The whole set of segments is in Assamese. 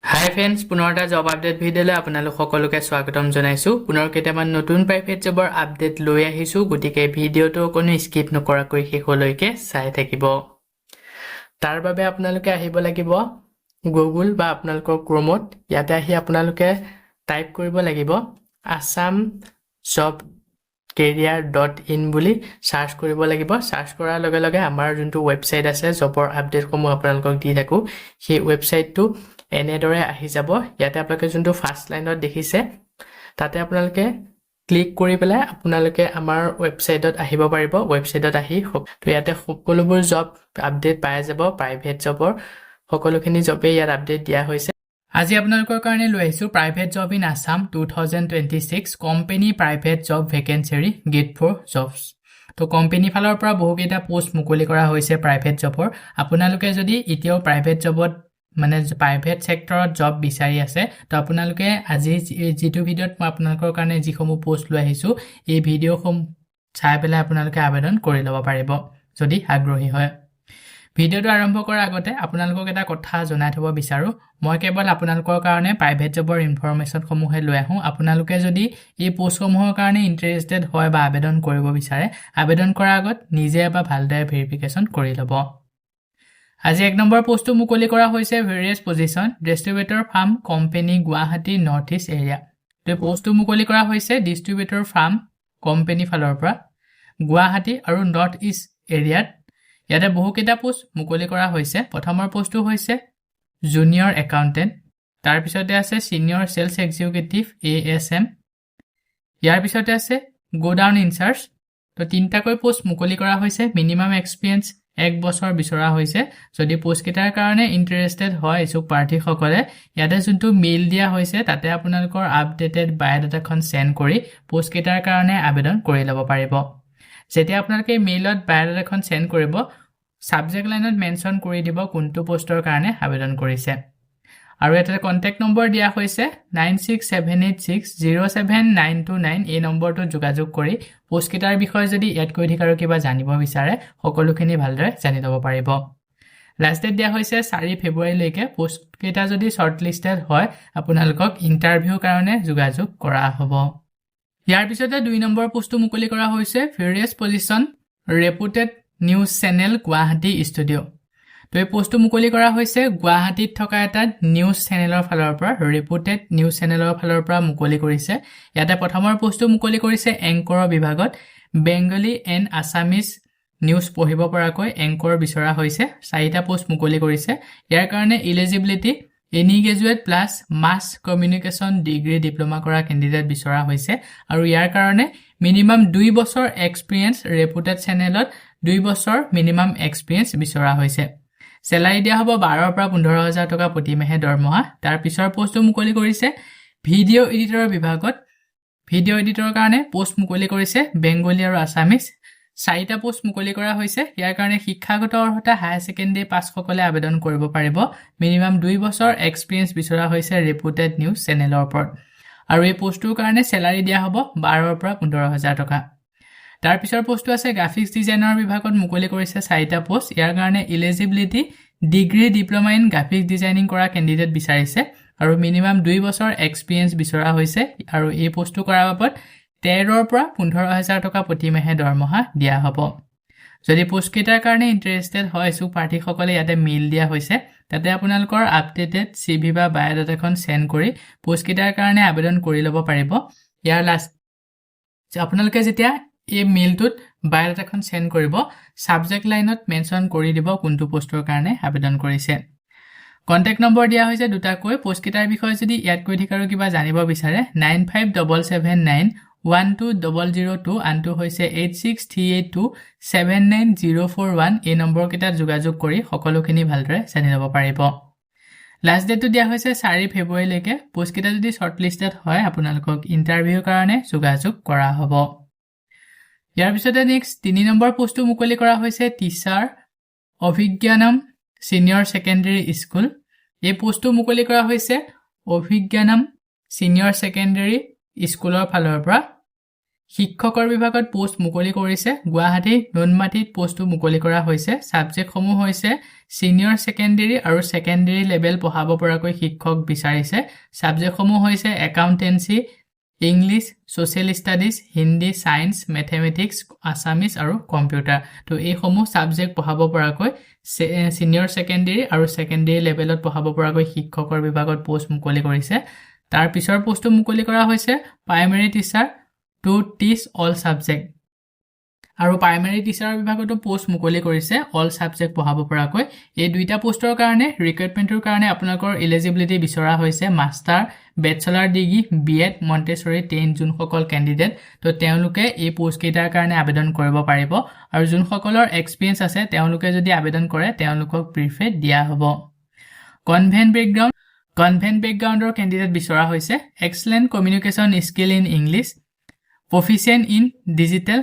হাই ফ্ৰেণ্ডছ, পুনৰ এটা জব আপডেট ভিডিঅ'লৈ আপোনালোক সকলোকে স্বাগতম জনাইছোঁ। পুনৰ কেইটামান নতুন প্ৰাইভেট জবৰ আপডেট লৈ আহিছোঁ, গতিকে ভিডিঅ'টো কোনো স্কিপ নকৰাকৈ শেষলৈকে চাই থাকিব। তাৰ বাবে আপোনালোকে আহিব লাগিব গুগল বা আপোনালোকৰ ক্ৰমত। ইয়াতে আহি আপোনালোকে টাইপ কৰিব লাগিব আছাম জব career.in বুলি সাৰ্চ কৰিব লাগিব। সাৰ্চ কৰাৰ লগে লগে আমাৰ যোনটো ৱেবছাইট আছে জবৰ আপডেটসমূহ আপোনালোকক দি থাকোঁ, সেই ৱেবছাইটটো এনেদৰে আহি যাব। ইয়াতে আপোনালোকে যোনটো ফাৰ্ষ্ট লাইনত দেখিছে তাতে আপোনালোকে ক্লিক কৰি পেলাই আপোনালোকে আমাৰ ৱেবছাইটত আহিব পাৰিব। ৱেবছাইটত আহি তো ইয়াতে সকলোবোৰ জব আপডেট পাই যাব। প্ৰাইভেট জবৰ সকলোখিনি জবেই ইয়াত আপডেট দিয়া হৈছে। আজি আপোনালোকৰ কাৰণে লৈ আহিছোঁ private job in Assam 2026 company private job vacancy get for jobs. তো কোম্পানী ফালৰ পৰা বহুকেইটা পোষ্ট মুকলি কৰা হৈছে প্ৰাইভেট জবৰ। আপোনালোকে যদি এতিয়াও প্ৰাইভেট জবত মানে প্ৰাইভেট সেক্টৰত জব বিচাৰি আছে, তো আপোনালোকে আজি যিটো ভিডিঅ'ত মই আপোনালোকৰ কাৰণে যিসমূহ পোষ্ট লৈ আহিছোঁ, এই ভিডিঅ'সমূহ চাই পেলাই আপোনালোকে আবেদন কৰি ল'ব পাৰিব যদি আগ্ৰহী হয়। ভিডিঅ'টো আৰম্ভ কৰাৰ আগতে আপোনালোকক এটা কথা জনাই থ'ব বিচাৰোঁ। মই কেৱল আপোনালোকৰ কাৰণে প্ৰাইভেট জবৰ ইনফৰমেশ্যনসমূহে লৈ আহোঁ। আপোনালোকে যদি এই পোষ্টসমূহৰ কাৰণে ইণ্টাৰেষ্টেড হয় বা আবেদন কৰিব বিচাৰে, আবেদন কৰাৰ আগত নিজে এবাৰ ভালদৰে ভেৰিফিকেশ্যন কৰি ল'ব। আজি 1 নম্বৰ পোষ্টটো মুকলি কৰা হৈছে various position distributor farm company Guwahati north east area. তো পোষ্টটো মুকলি কৰা হৈছে ডিষ্ট্ৰিবিউটৰ ফাৰ্ম কোম্পানী ফালৰ পৰা গুৱাহাটী আৰু নৰ্থ ইষ্ট এৰিয়াত। ইয়াতে বহুকেইটা পোষ্ট মুকলি কৰা হৈছে। প্ৰথমৰ পোষ্টটো হৈছে জুনিয়ৰ একাউণ্টেণ্ট, তাৰপিছতে আছে ছিনিয়ৰ চেলছ এক্সিকিউটিভ ASM, ইয়াৰ পিছতে আছে গোডাউন ইনচাৰ্জ। তো তিনিটাকৈ পোষ্ট মুকলি কৰা হৈছে। মিনিমাম এক্সপিৰিয়েঞ্চ 1 বছৰ বিচৰা হৈছে। যদি পোষ্টকেইটাৰ কাৰণে ইণ্টাৰেষ্টেড হয় ইচ্ছুক প্ৰাৰ্থীসকলে, ইয়াতে যোনটো মেইল দিয়া হৈছে তাতে আপোনালোকৰ আপডেটেড বায়'ডাটাখন চেণ্ড কৰি পোষ্টকেইটাৰ কাৰণে আবেদন কৰি ল'ব পাৰিব। যেতিয়া আপোনালোকে মেইলত বায়'ডাটাখন চেণ্ড কৰিব, ছাবজেক্ট লাইনত মেনশ্যন কৰি দিব কোনটো পোষ্টৰ কাৰণে আবেদন কৰিছে। আৰু এটা কণ্টেক্ট নম্বৰ দিয়া হৈছে 9678607929। এই নম্বৰটোত যোগাযোগ কৰি পোষ্টকেইটাৰ বিষয়ে যদি ইয়াতকৈ অধিক আৰু কিবা জানিব বিচাৰে, সকলোখিনি ভালদৰে জানি ল'ব পাৰিব। লাষ্ট ডেট দিয়া হৈছে 4 ফেব্ৰুৱাৰীলৈকে। পোষ্টকেইটা যদি শ্বৰ্টলিষ্টেড হয়, আপোনালোকক ইণ্টাৰভিউৰ কাৰণে যোগাযোগ কৰা হ'ব। ইয়াৰ পিছতে 2 নম্বৰ পোষ্টটো মুকলি কৰা হৈছে various position reputed news channel Guwahati studio'. তো এই পোষ্টটো মুকলি কৰা হৈছে গুৱাহাটীত থকা এটা নিউজ চেনেলৰ ফালৰ পৰা, ৰেপুটেড নিউজ চেনেলৰ ফালৰ পৰা মুকলি কৰিছে। ইয়াতে প্ৰথমৰ পোষ্টটো মুকলি কৰিছে এংকৰৰ বিভাগত। বেংগলী এণ্ড আছামিজ নিউজ পঢ়িব পৰাকৈ এংকৰ বিচৰা হৈছে। 4টা পোষ্ট মুকলি কৰিছে। ইয়াৰ কাৰণে eligibility any graduate plus mass communication degree diploma কৰা কেণ্ডিডেট বিচৰা হৈছে। আৰু ইয়াৰ কাৰণে মিনিমাম 2 বছৰ এক্সপিৰিয়েঞ্চ, ৰেপুটেড চেনেলত 2 বছৰ মিনিমাম এক্সপিৰিয়েঞ্চ বিচৰা হৈছে। চেলাৰী দিয়া হ'ব 12,000 পৰা 15,000 টকা প্ৰতিমাহে দৰমহা। তাৰ পিছৰ পোষ্টটো মুকলি কৰিছে ভিডিঅ' এডিটৰৰ বিভাগত। ভিডিঅ' এডিটৰৰ কাৰণে পোষ্ট মুকলি কৰিছে বেংগলী আৰু আছামিজ। 4টা পোষ্ট মুকলি কৰা হৈছে। ইয়াৰ কাৰণে শিক্ষাগত অৰ্হতা হায়াৰ ছেকেণ্ডেৰী পাছসকলে আবেদন কৰিব পাৰিব। মিনিমাম 2 বছৰ এক্সপিৰিয়েঞ্চ বিচৰা হৈছে ৰেপুটেড নিউজ চেনেলৰ ওপৰত। আৰু এই পোষ্টটোৰ কাৰণে চেলাৰী দিয়া হ'ব 12,000 পৰা 15,000 টকা। তাৰ পিছৰ পোষ্টটো আছে গ্ৰাফিক্স ডিজাইনৰ বিভাগত মুকলি কৰিছে 4টা পোষ্ট। ইয়াৰ কাৰণে eligibility degree diploma in graphics designing কৰা কেণ্ডিডেট বিচাৰিছে আৰু মিনিমাম 2 বছৰ এক্সপিৰিয়েঞ্চ বিচৰা হৈছে। আৰু এই পোষ্টটো কৰাৰ বাবদ 13,000 পৰা 15,000 টকা প্ৰতিমাহে দৰমহা দিয়া হ'ব। যদি পোষ্টকেইটাৰ কাৰণে ইণ্টাৰেষ্টেড হয় ইচ্ছুক প্ৰাৰ্থীসকলে ইয়াতে মেইল দিয়া হৈছে, তাতে আপোনালোকৰ আপডেটেড CV বা বায়'ডাটাখন চেণ্ড কৰি পোষ্টকেইটাৰ কাৰণে আবেদন কৰি ল'ব পাৰিব। ইয়াৰ লাষ্ট আপোনালোকে যেতিয়া এই মেইলটোত বায়'ডাটাখন চেণ্ড কৰিব, ছাবজেক্ট লাইনত মেনশ্যন কৰি দিব কোনটো পোষ্টৰ কাৰণে আবেদন কৰিছে। কণ্টেক্ট নম্বৰ দিয়া হৈছে 2টাকৈ। পোষ্টকেইটাৰ বিষয়ে যদি ইয়াতকৈ অধিক আৰু কিবা জানিব বিচাৰে 9577912002, আনটো হৈছে 8638279041। এই নম্বৰকেইটাত যোগাযোগ কৰি সকলোখিনি ভালদৰে জানি ল'ব পাৰিব। লাষ্ট ডেটটো দিয়া হৈছে 4 ফেব্ৰুৱাৰীলৈকে। পোষ্টকেইটা যদি শ্বৰ্টলিষ্টেড হয়, আপোনালোকক ইণ্টাৰভিউৰ কাৰণে যোগাযোগ কৰা হ'ব। ইয়াৰ পিছতে নেক্সট 3 নম্বৰ পোষ্টটো মুকলি কৰা হৈছে teacher Abhijnanam senior secondary school. এই পোষ্টটো মুকলি কৰা হৈছে অভিজ্ঞানম ছিনিয়ৰ ছেকেণ্ডেৰী স্কুলৰ ফালৰ পৰা। শিক্ষকৰ বিভাগত পোষ্ট মুকলি কৰিছে গুৱাহাটী নুনমাটিত পোষ্টটো মুকলি কৰা হৈছে সাবজেক্ট সমূহ হৈছে সিনিয়ৰ সেকেন্ডাৰী আৰু সেকেন্ডাৰী লেভেল পঢ়াব পৰাকৈ শিক্ষক বিচাৰিছে সাবজেক্ট সমূহ হৈছে accountancy English social studies Hindi science mathematics Assamese আৰু কম্পিউটাৰ তো এই সমূহ সাবজেক্ট পঢ়াব পৰাকৈ সিনিয়ৰ সেকেন্ডাৰী আৰু সেকেন্ডাৰী লেভেলত পঢ়াব পৰাকৈ শিক্ষকৰ বিভাগত পোষ্ট মুকলি কৰিছে তাৰ পিছৰ পোষ্টটো মুকলি কৰা হৈছে primary teacher to teach all subject আৰু প্ৰাইমাৰী টিচাৰৰ বিভাগতো পোষ্ট মুকলি কৰিছে অল সাবজেক্ট পঢ়াব পৰাকৈ এই দুইটা পোষ্টৰ কাৰণে ৰিক্ৰুটমেন্টৰ কাৰণে আপোনালোকৰ এলিজিবিলিটি বিচৰা হৈছে master bachelor degree B Ed Montessori 10 June সকল ক্যান্ডিডেট তো তেওঁলোকে এই পোষ্ট কেইটাৰ কাৰণে আবেদন কৰিব পাৰিব আৰু যোন সকলৰ এক্সপেৰিয়েন্স আছে তেওঁলোকে যদি আবেদন কৰে তেওঁলোকক প্ৰিফাৰেড দিয়া হ'ব কনভেন্ট বেকগ্ৰাউণ্ডৰ ক্যান্ডিডেট বিচৰা হৈছে excellent communication skill in English proficient in digital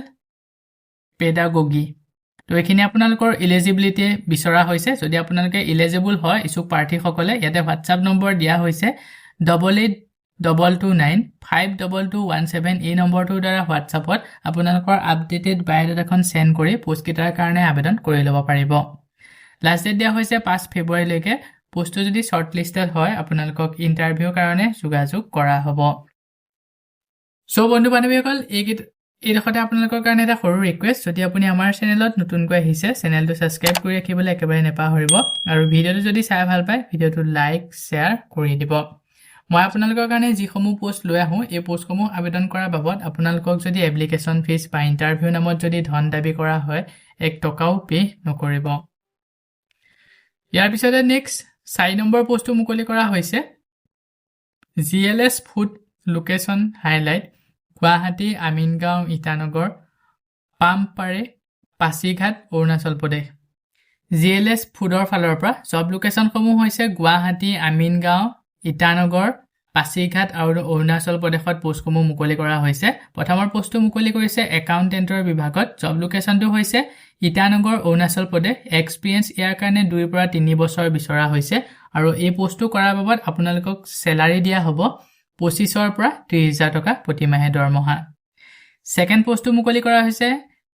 pedagogy তো এখিনি আপোনালোকৰ এলিজিবিলিটি বিচৰা হৈছে যদি আপোনালোকে এলিজিবল হয় ইছুক প্ৰাৰ্থী সকলে ইয়াতে WhatsApp নম্বৰ দিয়া হৈছে 8822952217 এই নম্বৰটোৰ দ্বাৰা WhatsAppত আপোনালোকৰ আপডেটেড বায়োডাটাখন সেন্ড কৰি পোষ্ট কেইটাৰ কাৰণে আবেদন কৰি ল'ব পাৰিব লাষ্ট ডেট দিয়া হৈছে 5 ফেব্ৰুৱাৰীলৈকে পোষ্টটো যদি শৰ্টলিষ্টেড হয় আপোনালোকক ইন্টাৰভিউৰ কাৰণে যোগাযোগ কৰা হ'ব সো বন্ধু বান্ধৱীসকল এই দেখতে আপোনালোকৰ কাৰণে এটা সৰু ৰিকুৱেষ্ট যদি আপুনি আমাৰ চেনেলত নতুনকৈ আহিছে চেনেলটো সাবস্ক্ৰাইব কৰি ৰাখিবলৈ একেবাৰে নেপাহৰিব আৰু ভিডিওটো যদি চাই ভাল পায় ভিডিওটো লাইক শেয়াৰ কৰি দিব মই আপোনালোকৰ কাৰণে যি সমূহ পোষ্ট লৈ আহো এই পোষ্টসমূহ আবেদন কৰাৰ বাবদ আপোনালোকক যদি এপ্লিকেশন ফিজ বা ইন্টাৰভিউ নামত যদি ধন দাবী কৰা হয় 1 টকাও পে নকৰিব ইয়াৰ পিছতে নেক্সট 4 নম্বৰ পোষ্টটো মুকলি কৰা হৈছে GLS food location highlight Guwahati Amingaon Itanagar পামপাৰে Pasighat Arunachal Pradesh GLS ফুডৰ ফালৰ পৰা জব লোকেশন সমূহ হৈছে গুৱাহাটী আমিনগাঁও ইটানগৰ পাছিঘাট আৰু অৰুণাচল প্ৰদেশত পোষ্টসমূহ মুকলি কৰা হৈছে প্ৰথমৰ পোষ্টটো মুকলি কৰিছে একাউন্টেন্টৰ বিভাগত জব লোকেশনটো হৈছে ইটানগৰ অৰুণাচল প্ৰদেশ এক্সপেৰিয়েন্স ইয়াৰ কাৰণে 2 পৰা 3 বছৰ বিচৰা হৈছে আৰু এই পোষ্টটো কৰাৰ বাবদ আপোনালোকক স্যালাৰি দিয়া হ'ব 25 পৰা 30000 টকা প্ৰতি মাহে দৰমহা সেকেন্ড পোষ্টটো মুকলি কৰা হৈছে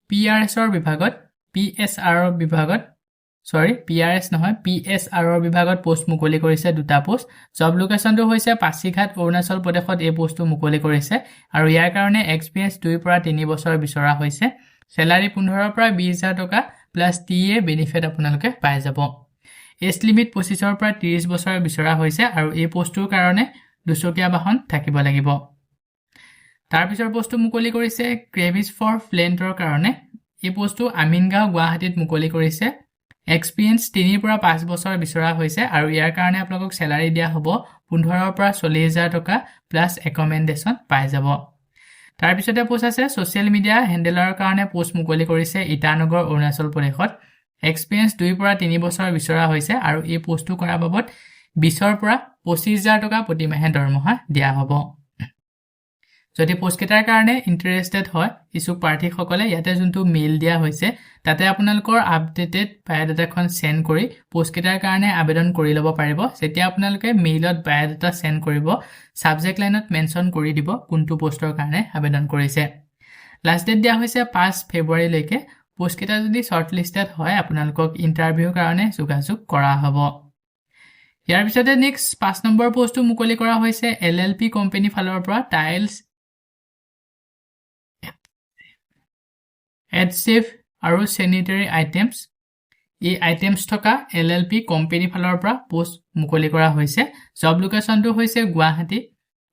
পিআৰএছৰ বিভাগত পিএছআৰৰ বিভাগত পিআৰএছ নহয় পিএছআৰৰ বিভাগত পোষ্ট মুকলি কৰিছে দুটা পোষ্ট জব লোকেশনটো হৈছে পাছিঘাট অৰুণাচল প্ৰদেশত এই পোষ্টটো মুকলি কৰিছে আৰু ইয়াৰ কাৰণে এক্সপেৰিয়েন্স 2 পৰা 3 বছৰ বিচৰা হৈছে স্যালাৰি 15 পৰা 20000 টকা প্লাস টিএ বেনিফিট আপোনালোকে পাই যাব এজ লিমিট 25 পৰা 30 বছৰ বিচৰা হৈছে আৰু এই পোষ্টটোৰ কাৰণে দুচকীয়া বাহন থাকিব লাগিব তাৰ পিছৰ পোষ্টটো মুকলি কৰিছে ক্ৰেভিছ ফৰ ফ্লেন্টৰ কাৰণে এই পোষ্টটো আমিনগাঁও গুৱাহাটীত মুকলি কৰিছে এক্সপেৰিয়েন্স 3 পৰা 5 বছৰ বিচৰা হৈছে আৰু ইয়াৰ কাৰণে আপোনালোকক স্যালাৰি দিয়া হ'ব 15 পৰা 40000 টকা প্লাস একমেন্ডেশন পাই যাব তাৰ পিছতে পোষ্ট আছে সোশ্যাল মিডিয়া হেন্ডেলাৰৰ কাৰণে পোষ্ট মুকলি কৰিছে ইটানগৰ অৰুণাচল প্ৰদেশত এক্সপেৰিয়েন্স 2 পৰা 3 বছৰ বিচৰা হৈছে আৰু এই পোষ্টটো কৰাৰ বাবদ 20 পৰা 25000 টকা প্ৰতি মাহে দৰমহা দিয়া হ'ব যদি পোষ্ট কেটাৰ কাৰণে ইন্টাৰেষ্টেড হয় ইছুক প্ৰাৰ্থী সকলে ইয়াতে যোনটো মেইল দিয়া হৈছে তাতে আপোনালোকৰ আপডেটেড বায়োডাটাখন সেন্ড কৰি পোষ্ট কেটাৰ কাৰণে আবেদন কৰি ল'ব পাৰিব যেতিয়া আপোনালোকে মেইলত বায়োডাটা সেন্ড কৰিব সাবজেক্ট লাইনত মেনশন কৰি দিব কোনটো পোষ্টৰ কাৰণে আবেদন কৰিছে লাষ্ট ডেট দিয়া হৈছে 5 ফেব্ৰুৱাৰীলৈকে পোষ্ট কেটা যদি শৰ্টলিষ্টেড হয় আপোনালোকক ইন্টাৰভিউৰ কাৰণে যোগাযোগ কৰা হ'ব ইয়াৰ পিছতে নেক্সট 5 নম্বৰ পোষ্টটো মুকলি কৰা হৈছে এলএলপি কোম্পানী ফালৰ পৰা টাইলছ এডসেভ আৰু স্যানিটাৰী আইটেমছ এই আইটেমছ থকা এলএলপি কোম্পানী ফালৰ পৰা পোষ্ট মুকলি কৰা হৈছে জব লোকেশনটো হৈছে গুৱাহাটী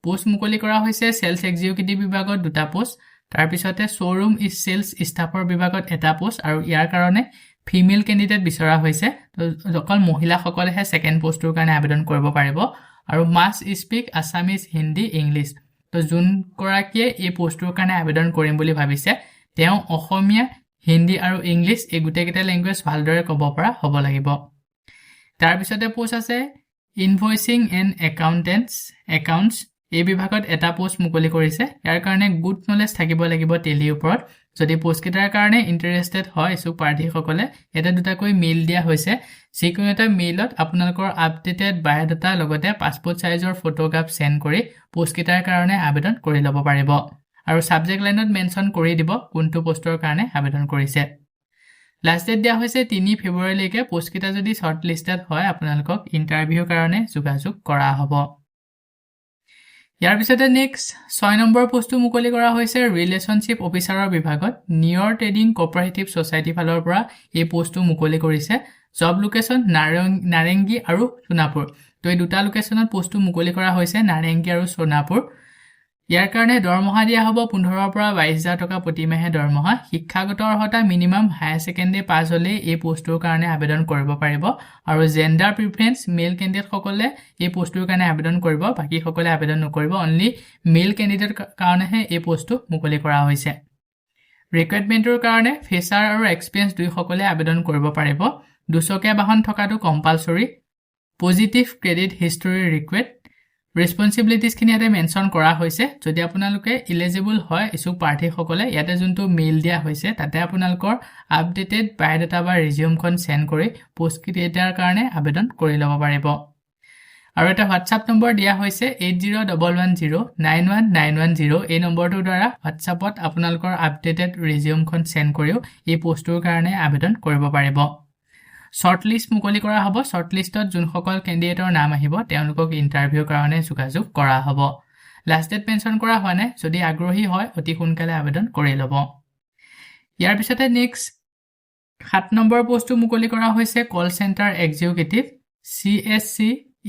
পোষ্ট মুকলি কৰা হৈছে সেলস এক্সিকিউটিভ বিভাগত দুটা পোষ্ট তাৰ পিছতে শোৰুম ইজ সেলস ষ্টাফৰ বিভাগত এটা পোষ্ট আৰু ইয়াৰ কাৰণে ফিমেল ক্যান্ডিডেট বিচৰা হৈছে তো অকল মহিলা সকলেহে সেকেন্ড পোষ্টৰ কাৰণে আবেদন কৰিব পাৰিব আৰু মাস স্পিক আসামিজ হিন্দী ইংলিশ তো যোন কৰাকিয়ে এই পোষ্টৰ কাৰণে আবেদন কৰিম বুলি ভাবিছে তেওঁ অসমীয়া হিন্দী আৰু ইংলিশ এই গুটেকেটা ল্যাঙ্গুৱেজ ভালদৰে ক'ব পৰা হ'ব লাগিব তাৰ পিছতে পোষ্ট আছে ইনভয়েসিং এণ্ড একাউণ্টছ এই বিভাগত এটা পোষ্ট মুকলি কৰিছে ইয়াৰ কাৰণে গুড নলেজ থাকিব লাগিব টেলি ওপৰত যদি পোষ্ট কেটাৰ কাৰণে ইন্টাৰেষ্টেড হয় ইছুক প্ৰাৰ্থী সকলে এটা দুটাকৈ মেইল দিয়া হৈছে যিকোনো এটা মেইলত আপোনালোকৰ আপডেটেড বায়োডাটা লগতে পাছপোৰ্ট সাইজৰ ফটোগ্ৰাফ সেন্ড কৰি পোষ্ট কেটাৰ কাৰণে আবেদন কৰি ল'ব পাৰিব আৰু সাবজেক্ট লাইনত মেনশন কৰি দিব কোনটো পোষ্টৰ কাৰণে আবেদন কৰিছে লাষ্ট ডেট দিয়া হৈছে 3 ফেব্ৰুৱাৰী লৈকে পোষ্ট কিটা যদি শৰ্ট লিস্টেড হয় আপোনালোকক ইন্টাৰভিউ কাৰণে যোগাযোগ কৰা হ'ব ইয়াৰ পিছতে নেক্সট 6 নম্বৰ পোষ্টটো মুকলি কৰা হৈছে ৰিলেশনশিপ অফিচাৰৰ বিভাগত নিয়ৰ ট্ৰেডিং কোঅপাৰেটিভ সোসাইটি ফালৰ পৰা এই পোষ্টটো মুকলি কৰিছে জব লোকেশন নাৰেংগী আৰু সোনাপুৰ তো এই দুটা লোকেশনত পোষ্টটো মুকলি কৰা হৈছে নাৰেংগী আৰু সোনাপুৰ ইয়াৰ কাৰণে দৰমহা দিয়া হ'ব 15 পৰা 22000 টকা প্ৰতি মাহে দৰমহা শিক্ষাগত অৰ্হতা মিনিমাম হায়াৰ সেকেন্ডাৰী পাছ হলে এই পোষ্টৰ কাৰণে আবেদন কৰিব পাৰিব আৰু জেন্ডাৰ প্ৰিফাৰেন্স মেল ক্যান্ডিডেট সকলে এই পোষ্টৰ কাৰণে আবেদন কৰিব বাকি সকলে আবেদন নকৰিব অনলি মেল ক্যান্ডিডেট কাৰণেহে এই পোষ্টটো মুকলি কৰা হৈছে ৰিকুৱাৰমেন্টৰ কাৰণে ফেচাৰ আৰু এক্সপেৰিয়েন্স দুই সকলে আবেদন কৰিব পাৰিব দুচকীয়া বাহন থকাটো কম্পালসৰি পজিটিভ ক্ৰেডিট হিষ্টৰী ৰিকুৱেট ৰেসপন্সিবিলিটিজ খিনি ইয়াতে মেনশন কৰা হৈছে যদি আপোনালোকে এলিজিবল হয় ইছুক প্ৰাৰ্থী সকলে ইয়াতে যোনটো মেইল দিয়া হৈছে তাতে আপোনালোকৰ আপডেটেড বায়োডাটা বা ৰিজিউমখন সেন্ড কৰি পোষ্ট ক্ৰিয়েটাৰ কাৰণে আবেদন কৰি ল'ব পাৰিব আৰু এটা WhatsApp নম্বৰ দিয়া হৈছে 8011091910 এই নম্বৰটোৰ দ্বাৰা WhatsAppত আপোনালোকৰ আপডেটেড ৰিজিউমখন সেন্ড কৰিও এই পোষ্টৰ কাৰণে আবেদন কৰিব পাৰিব শৰ্টলিষ্ট মুকলি কৰা হ'ব শৰ্টলিষ্টত যোন সকল ক্যান্ডিডেটৰ নাম আহিব তেওঁলোকক ইন্টাৰভিউ কাৰণে যোগাযোগ কৰা হ'ব লাষ্ট ডেট মেনশন কৰা হোৱা নাই যদি আগ্ৰহী হয় অতি সোনকালে আবেদন কৰি ল'ব ইয়াৰ পিছতে নেক্সট 7 নম্বৰ পোষ্টটো মুকলি কৰা হৈছে call centre executive CSC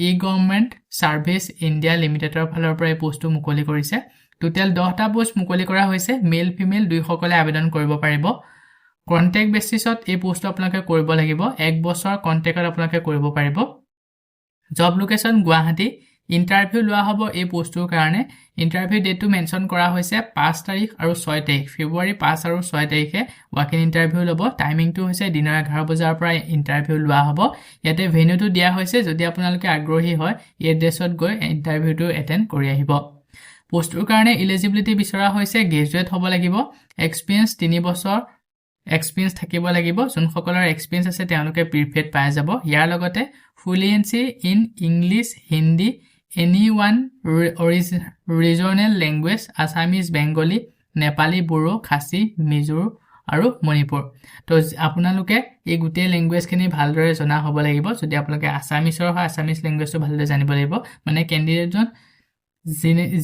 e government service India লিমিটেডৰ ফালৰ পৰা এই পোষ্টটো মুকলি কৰিছে টোটেল 10টা পোষ্ট মুকলি কৰা হৈছে মেল ফিমেল দুই সকলে আবেদন কৰিব পাৰিব কন্টেক্ট বেসিছত এই পোষ্ট আপোনালোকে কৰিব লাগিব 1 বছৰ কন্টেক্টত আপোনালোকে কৰিব পাৰিব জব লোকেশন গুৱাহাটী ইন্টাৰভিউ লোৱা হ'ব এই পোষ্টৰ কাৰণে ইন্টাৰভিউ ডেটটো মেনশন কৰা হৈছে 5 তাৰিখ আৰু 6 তাৰিখ ফেব্ৰুৱাৰী 5 আৰু 6 তাৰিখে ওয়াক-ইন ইন্টাৰভিউ ল'ব টাইমিংটো হৈছে দিনৰ 11 বজাৰ পৰা ইন্টাৰভিউ লোৱা হ'ব ইয়াতে ভেন্যুটো দিয়া হৈছে যদি আপোনালোকে আগ্ৰহী হয় এই এড্ৰেছত গৈ ইন্টাৰভিউটো এটেন্ড কৰি আহিব পোষ্টৰ কাৰণে এলিজিবিলিটি বিচৰা হৈছে গ্ৰেজুৱেট হ'ব লাগিব এক্সপেৰিয়েন্স 3 বছৰ এক্সপেৰিয়েন্স থাকিব লাগিব যোন সকলৰ এক্সপেৰিয়েন্স আছে তেওঁলোকে প্ৰিফেট পাই যাব ইয়াৰ লগতে fluency in English Hindi any one regional language Assamese Bengali Nepali Bodo Khasi মিজোৰ আৰু মণিপুৰ তো আপোনালোকে এই গুটে ল্যাঙ্গুৱেজ খিনি ভালদৰে জনা হ'ব লাগিব যদি আপোনালোকে আসামিছৰ হয় আসামিজ ল্যাঙ্গুৱেজটো ভালদৰে জানিব লাগিব মানে ক্যান্ডিডেটজন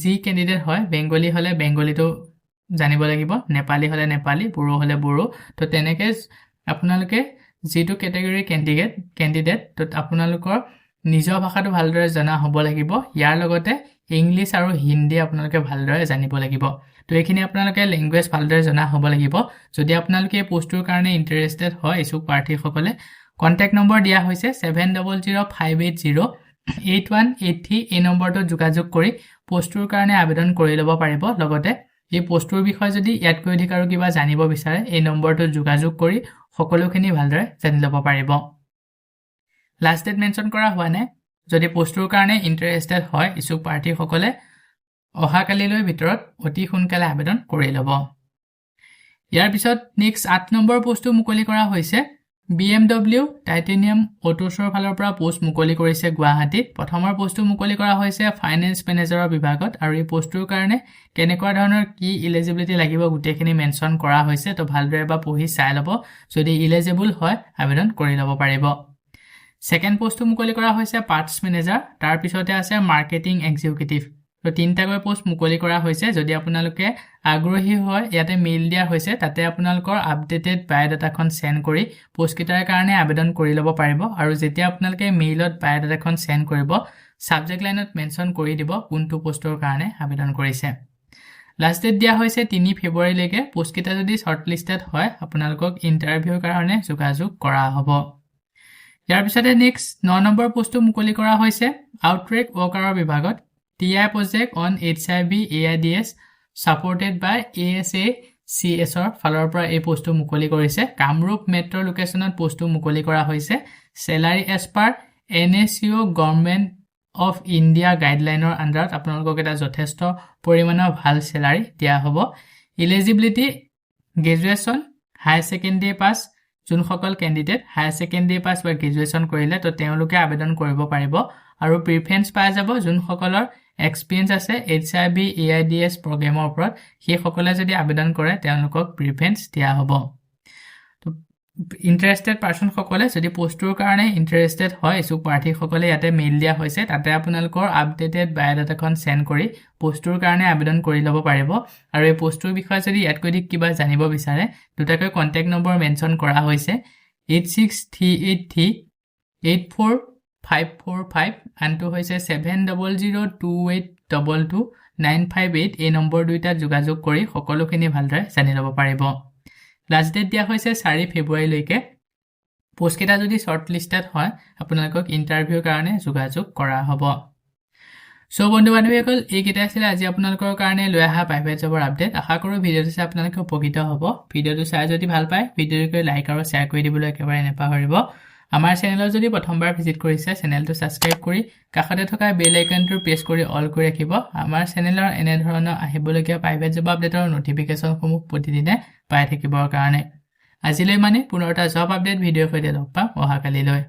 যি ক্যান্ডিডেট হয় বেংগলী হলে বেংগলীটো জানিব লাগিব নেপালী হলে নেপালী বড়ো হলে বড়ো তো তেনেকে আপোনালোকে যেটো ক্যাটাগৰী ক্যান্ডিডেট তো আপোনালোকৰ নিজৰ ভাষাটো ভালদৰে জনা হ'ব লাগিব ইয়াৰ লগতে ইংলিশ আৰু হিন্দী আপোনালোকে ভালদৰে জানিব লাগিব তো এইখিনি আপোনালোকে ল্যাঙ্গুৱেজ ভালদৰে জনা হ'ব লাগিব যদি আপোনালোকে পোষ্টৰ কাৰণে ইন্টাৰেষ্টেড হয় ইছুক প্ৰাৰ্থী সকলে কন্টাক্ট নম্বৰ দিয়া হৈছে 7005808183 এই নম্বৰটো যোগাযোগ কৰি পোষ্টৰ কাৰণে আবেদন কৰি ল'ব পাৰিব লগতে এই পোষ্টৰ বিষয়ে যদি ইয়াতকৈ অধিক আৰু কিবা জানিব বিচাৰে এই নম্বৰটো যোগাযোগ কৰি সকলোখিনি ভালদৰে জানি ল'ব পাৰিব লাষ্ট ডেট মেনশন কৰা হোৱা নাই যদি পোষ্টৰ কাৰণে ইন্টাৰেষ্টেড হয় ইছুক প্ৰাৰ্থী সকলে অহাকালিলৈ ভিতৰত অতি সোনকালে আবেদন কৰি ল'ব ইয়াৰ পিছত নেক্সট 8 নম্বৰ পোষ্টটো মুকলি কৰা হৈছে BMW টাইটেনিয়াম অটোছৰ ফালৰ পৰা পোষ্ট মুকলি কৰিছে গুৱাহাটীত প্ৰথমৰ পোষ্টটো মুকলি কৰা হৈছে ফাইনেন্স মেনেজাৰৰ বিভাগত আৰু এই পোষ্টৰ কাৰণে কেনেকুৱা ধৰণৰ কি এলিজিবিলিটি লাগিব গুটেখিনি মেনশন কৰা হৈছে তো ভালদৰে বা পঢ়ি চাই ল'ব যদি এলিজিবল হয় আবেদন কৰি ল'ব পাৰিব সেকেন্ড পোষ্টটো মুকলি কৰা হৈছে পাৰ্টস মেনেজাৰ তাৰ পিছতে আছে মাৰ্কেটিং এক্সিকিউটিভ তো তিনটাকৈ পোষ্ট মুকলি কৰা হৈছে যদি আপোনালোকে আগ্ৰহী হয় ইয়াতে মেইল দিয়া হৈছে তাতে আপোনালোকৰ আপডেটেড বায়োডাটাখন সেন্ড কৰি পোষ্ট কিটাৰ কাৰণে আবেদন কৰি ল'ব পাৰিব আৰু যেতিয়া আপোনালোকে মেইলত বায়োডাটাখন সেন্ড কৰিব সাবজেক্ট লাইনত মেনশন কৰি দিব কোনটো পোষ্টৰ কাৰণে আবেদন কৰিছে লাষ্ট ডেট দিয়া হৈছে 3 ফেব্ৰুৱাৰী লৈকে পোষ্ট কিটা যদি শৰ্টলিস্টেড হয় আপোনালোকক ইন্টাৰভিউৰ কাৰণে যোগাযোগ কৰা হ'ব ইয়াৰ পিছতে নেক্সট 9 নম্বৰ পোষ্টটো মুকলি কৰা হৈছে আউটৰেক ৱৰ্কাৰৰ বিভাগত TI project on HIV AIDS supported by ASA CS ৰ ফালৰ পৰা এই পোষ্টটো মুকলি কৰিছে কামৰূপ মেট্ৰ লোকেশনত পোষ্টটো মুকলি কৰা হৈছে salary as per NSCO government of India গাইডলাইনৰ আন্ডাৰত আপোনালোকক এটা যথেষ্ট পৰিমাণৰ ভাল salary দিয়া হ'ব eligibility graduation higher secondary pass যোন সকল ক্যান্ডিডেট হায়াৰ সেকেন্ডাৰী পাছ বা গ্ৰেজুৱেচন কৰিলে তো তেওঁলোকে আবেদন কৰিব পাৰিব আৰু প্ৰিফাৰেন্স পাই যাব যোন সকলৰ এক্সপিৰিয়েঞ্চ আছে HIB AIDS প্ৰগ্ৰেমৰ ওপৰত সেই সকলে যদি আবেদন কৰে তেওঁলোকক প্ৰিফাৰেন্স দিয়া হ'ব তো ইন্টাৰেষ্টেড পাৰসন সকলে যদি পোষ্টৰ কাৰণে ইন্টাৰেষ্টেড হয় ইছুক প্ৰাৰ্থী সকলে ইয়াতে মেইল দিয়া হৈছে তাতে আপোনালোকৰ আপডেটেড বায়োডাটাখন সেন্ড কৰি পোষ্টৰ কাৰণে আবেদন কৰি ল'ব পাৰিব আৰু এই পোষ্টৰ বিষয়ে যদি ইয়াতকৈ কিবা জানিব বিচাৰে দুটাকৈ কন্টাক্ট নম্বৰ মেনশন কৰা হৈছে 86383844545 আনটো হৈছে 7002822958 এই নম্বৰ দুইটা যোগাযোগ কৰি সকলোখিনি ভালদৰে জানি ল'ব পাৰিব লাষ্ট ডেট দিয়া হৈছে 4 ফেব্ৰুৱাৰী লৈকে পোষ্ট কেটা যদি শৰ্ট লিস্টেড হয় আপোনালোকক ইন্টাৰভিউৰ কাৰণে যোগাযোগ কৰা হ'ব সো বন্ধু বান্ধৱীসকল এই কেটা আছিল আজি আপোনালোকৰ কাৰণে লৈ অহা প্ৰাইভেট জবৰ আপডেট আশা কৰো ভিডিঅটো চাই আপোনালোকে উপকৃত হ'ব ভিডিঅটো চাই যদি ভাল পায় ভিডিঅটো লাইক আৰু শেয়াৰ কৰি দিবলৈ একেবাৰে নেপাহৰিব আমাৰ চেনেলত যদি প্ৰথমবাৰ ভিজিট কৰিছে চেনেলটো সাবস্ক্ৰাইব কৰি কাষতে থকা বেল আইকনটো প্ৰেছ কৰি অল কৰি ৰাখিব আমাৰ চেনেলৰ এনে ধৰণৰ আহিবলগীয়া প্ৰাইভেট জব আপডেটৰ নটিফিকেশনসমূহ প্ৰতিদিনে পাই থাকিবৰ কাৰণে আজিলৈ মানে পুনৰ এটা জব আপডেট ভিডিঅ' সৈতে লগ পাম অহাকালিলৈ